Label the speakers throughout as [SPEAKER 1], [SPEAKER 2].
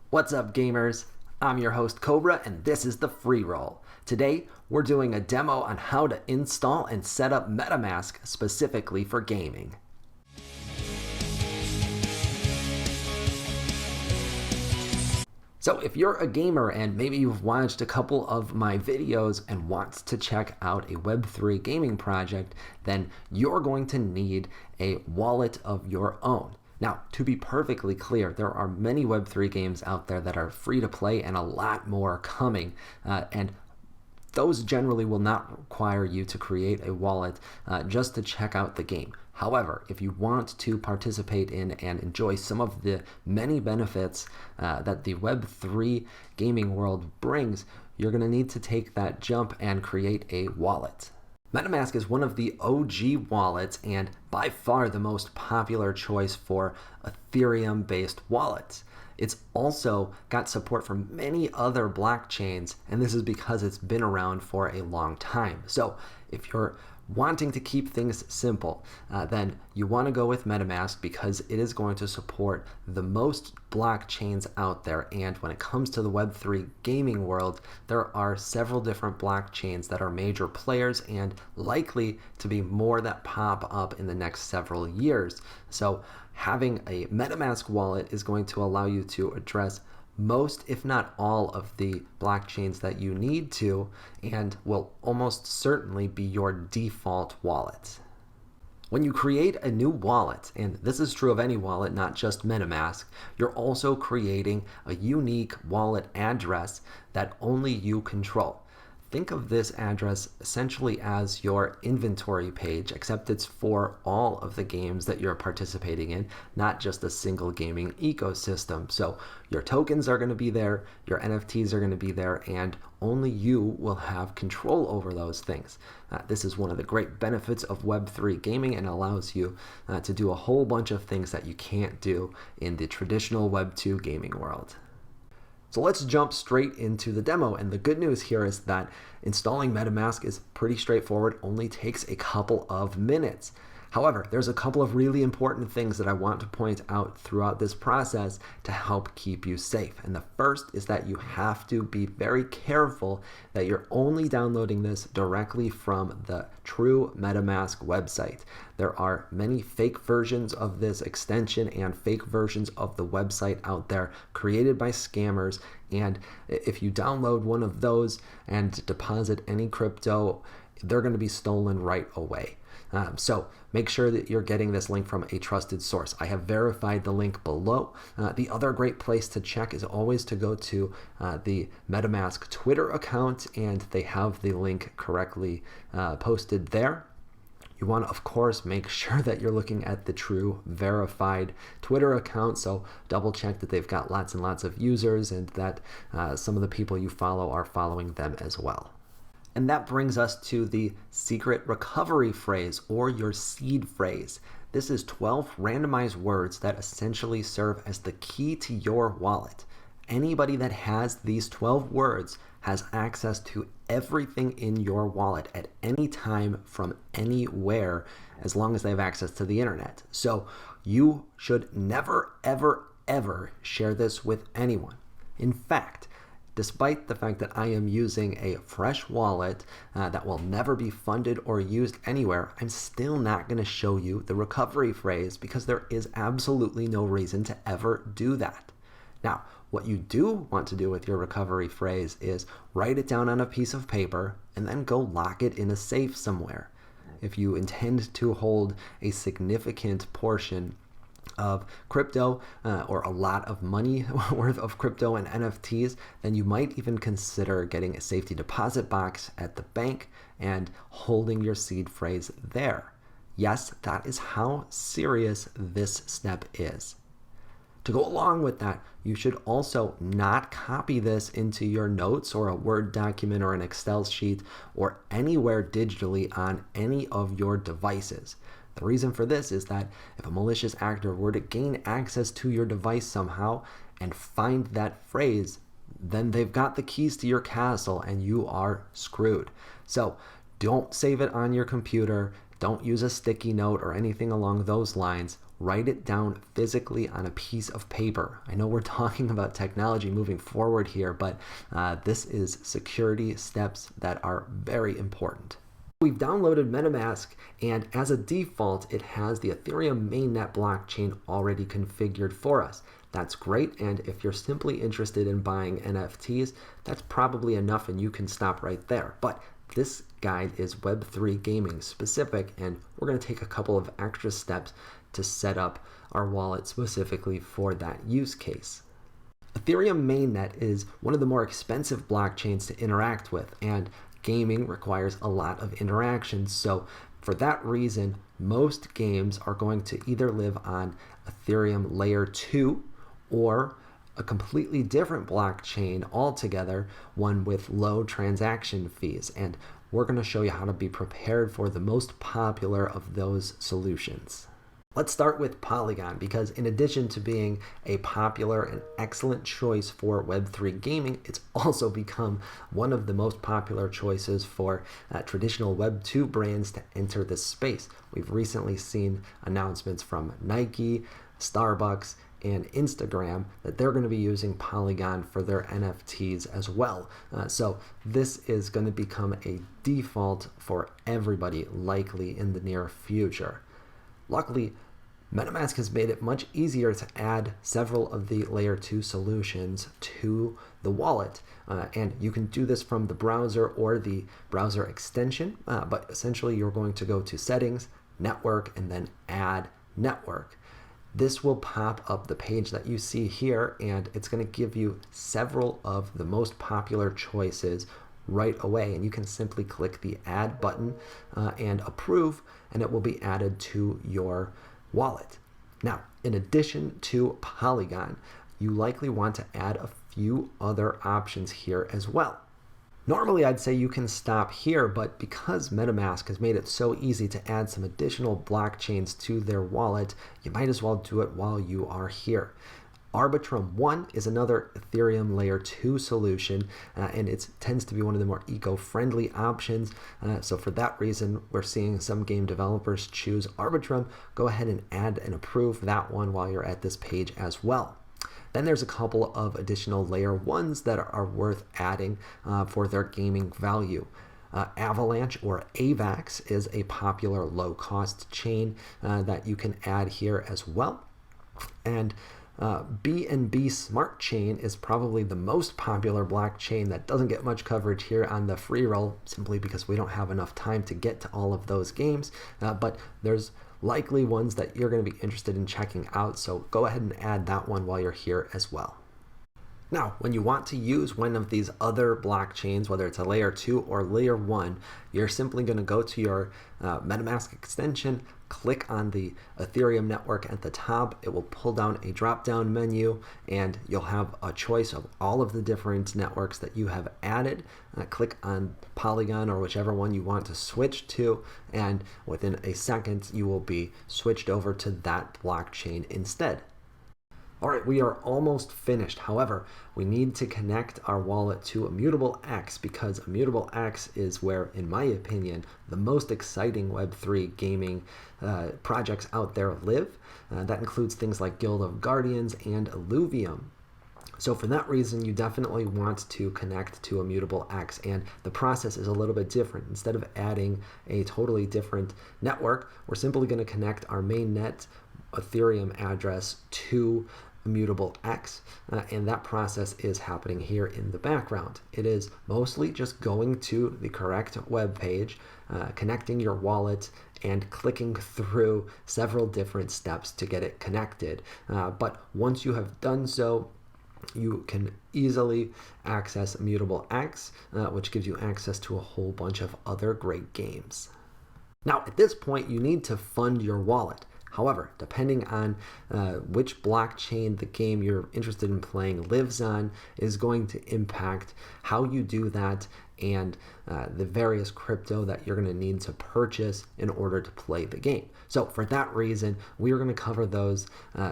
[SPEAKER 1] What's up, gamers? I'm your host Cobra, and this is the Freeroll. Today, we're doing a demo on how to install and set up MetaMask specifically for gaming. So if you're a gamer and maybe you've watched a couple of my videos and want to check out a Web3 gaming project, then you're going to need a wallet of your own. Now, to be perfectly clear, there are many Web3 games out there that are free to play and a lot more coming. And those generally will not require you to create a wallet just to check out the game. However, if you want to participate in and enjoy some of the many benefits that the Web3 gaming world brings, you're going to need to take that jump and create a wallet. MetaMask is one of the OG wallets and by far the most popular choice for Ethereum-based wallets. It's also got support from many other blockchains, and this is because it's been around for a long time. So if you're wanting to keep things simple, then you want to go with MetaMask because it is going to support the most blockchains out there. And when it comes to the Web3 gaming world, there are several different blockchains that are major players and likely to be more that pop up in the next several years. So having a MetaMask wallet is going to allow you to address most, if not all, of the blockchains that you need to, and will almost certainly be your default wallet. When you create a new wallet, and this is true of any wallet, not just MetaMask, you're also creating a unique wallet address that only you control. Think of this address essentially as your inventory page, except it's for all of the games that you're participating in, not just a single gaming ecosystem. So your tokens are going to be there, your NFTs are going to be there, and only you will have control over those things. This is one of the great benefits of Web3 gaming and allows you to do a whole bunch of things that you can't do in the traditional Web2 gaming world. So let's jump straight into the demo, and the good news here is that installing MetaMask is pretty straightforward, only takes a couple of minutes. However, there's a couple of really important things that I want to point out throughout this process to help keep you safe. And the first is that you have to be very careful that you're only downloading this directly from the true MetaMask website. There are many fake versions of this extension and fake versions of the website out there created by scammers. And if you download one of those and deposit any crypto, they're going to be stolen right away. So make sure that you're getting this link from a trusted source. I have verified the link below. The other great place to check is always to go to the MetaMask Twitter account, and they have the link correctly posted there. You want to, of course, make sure that you're looking at the true verified Twitter account, so double check that they've got lots and lots of users and that some of the people you follow are following them as well. And that brings us to the secret recovery phrase, or your seed phrase. This is 12 randomized words that essentially serve as the key to your wallet. Anybody that has these 12 words has access to everything in your wallet at any time from anywhere, as long as they have access to the internet. So you should never, ever, ever share this with anyone. In fact, despite the fact that I am using a fresh wallet that will never be funded or used anywhere, I'm still not going to show you the recovery phrase because there is absolutely no reason to ever do that. Now, what you do want to do with your recovery phrase is write it down on a piece of paper and then go lock it in a safe somewhere. If you intend to hold a significant portion of crypto or a lot of money worth of crypto and NFTs, then you might even consider getting a safety deposit box at the bank and holding your seed phrase there. Yes, that is how serious this step is. To go along with that, you should also not copy this into your notes or a Word document or an Excel sheet or anywhere digitally on any of your devices. The reason for this is that if a malicious actor were to gain access to your device somehow and find that phrase, then they've got the keys to your castle and you are screwed. So don't save it on your computer. Don't use a sticky note or anything along those lines. write it down physically on a piece of paper. I know we're talking about technology moving forward here, but this is security steps that are very important. We've downloaded MetaMask, and as a default, it has the Ethereum mainnet blockchain already configured for us. That's great, and if you're simply interested in buying NFTs, that's probably enough and you can stop right there. But this guide is Web3 gaming specific, and we're going to take a couple of extra steps to set up our wallet specifically for that use case. Ethereum mainnet is one of the more expensive blockchains to interact with, and gaming requires a lot of interactions. So for that reason, most games are going to either live on Ethereum layer 2 or a completely different blockchain altogether, one with low transaction fees. And we're going to show you how to be prepared for the most popular of those solutions. Let's start with Polygon, because in addition to being a popular and excellent choice for Web3 gaming, it's also become one of the most popular choices for traditional Web2 brands to enter this space. We've recently seen announcements from Nike, Starbucks, and Instagram that they're going to be using Polygon for their NFTs as well. So this is going to become a default for everybody likely in the near future. Luckily, MetaMask has made it much easier to add several of the layer 2 solutions to the wallet. And you can do this from the browser or the browser extension, but essentially you're going to go to Settings, Network, and then Add Network. This will pop up the page that you see here, and it's going to give you several of the most popular choices right away, and you can simply click the Add button and approve, and it will be added to your wallet. Now, in addition to Polygon, you likely want to add a few other options here as well. Normally, I'd say you can stop here, but because MetaMask has made it so easy to add some additional blockchains to their wallet, you might as well do it while you are here. Arbitrum 1 is another Ethereum layer 2 solution, and it tends to be one of the more eco-friendly options. So for that reason, we're seeing some game developers choose Arbitrum. Go ahead and add and approve that one while you're at this page as well. Then there's a couple of additional layer 1s that are worth adding for their gaming value. Avalanche, or AVAX, is a popular low-cost chain that you can add here as well. And BNB Smart Chain is probably the most popular blockchain that doesn't get much coverage here on the Freeroll, simply because we don't have enough time to get to all of those games, but there's likely ones that you're going to be interested in checking out, so go ahead and add that one while you're here as well. Now, when you want to use one of these other blockchains, whether it's a layer 2 or layer 1, you're simply going to go to your MetaMask extension, click on the Ethereum network at the top. It will pull down a drop-down menu, and you'll have a choice of all of the different networks that you have added. Click on Polygon or whichever one you want to switch to, and within a second, you will be switched over to that blockchain instead. All right, we are almost finished. However, we need to connect our wallet to Immutable X, because Immutable X is where, in my opinion, the most exciting Web3 gaming projects out there live. That includes things like Guild of Guardians and Illuvium. So for that reason, you definitely want to connect to Immutable X, and the process is a little bit different. Instead of adding a totally different network, we're simply going to connect our mainnet Ethereum address to Immutable X, and that process is happening here in the background. It is mostly just going to the correct web page, connecting your wallet, and clicking through several different steps to get it connected. But once you have done so, you can easily access Immutable X, which gives you access to a whole bunch of other great games. Now, at this point, you need to fund your wallet. However, depending on which blockchain the game you're interested in playing lives on is going to impact how you do that and the various crypto that you're going to need to purchase in order to play the game. So for that reason, we are going to cover those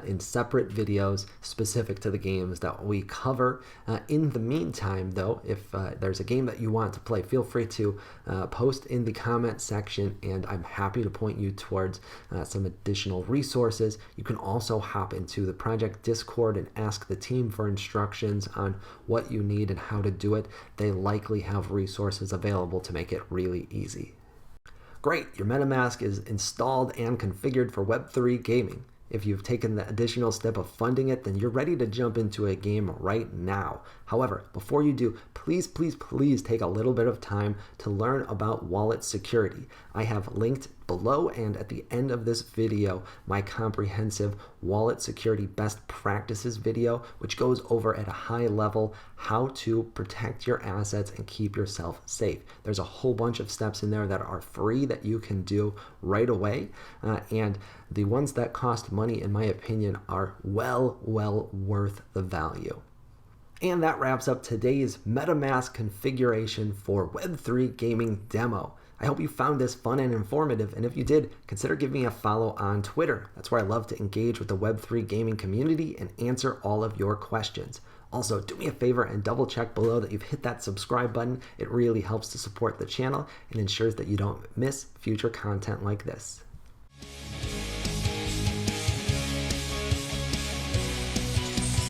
[SPEAKER 1] in separate videos specific to the games that we cover. In the meantime, though, if there's a game that you want to play, feel free to post in the comment section, and I'm happy to point you towards some additional resources. You can also hop into the project Discord and ask the team for instructions on what you need and how to do it. They likely have resources available to make it really easy. Great, your MetaMask is installed and configured for Web3 gaming. If you've taken the additional step of funding it, then you're ready to jump into a game right now. However, before you do, please take a little bit of time to learn about wallet security. I have linked below and at the end of this video my comprehensive wallet security best practices video, which goes over at a high level how to protect your assets and keep yourself safe. There's a whole bunch of steps in there that are free that you can do right away, and the ones that cost money, in my opinion, are well worth the value. And that wraps up today's MetaMask configuration for Web3 gaming demo. I hope you found this fun and informative, and if you did, consider giving me a follow on Twitter. That's where I love to engage with the Web3 gaming community and answer all of your questions. Also, do me a favor and double check below that you've hit that subscribe button. It really helps to support the channel and ensures that you don't miss future content like this.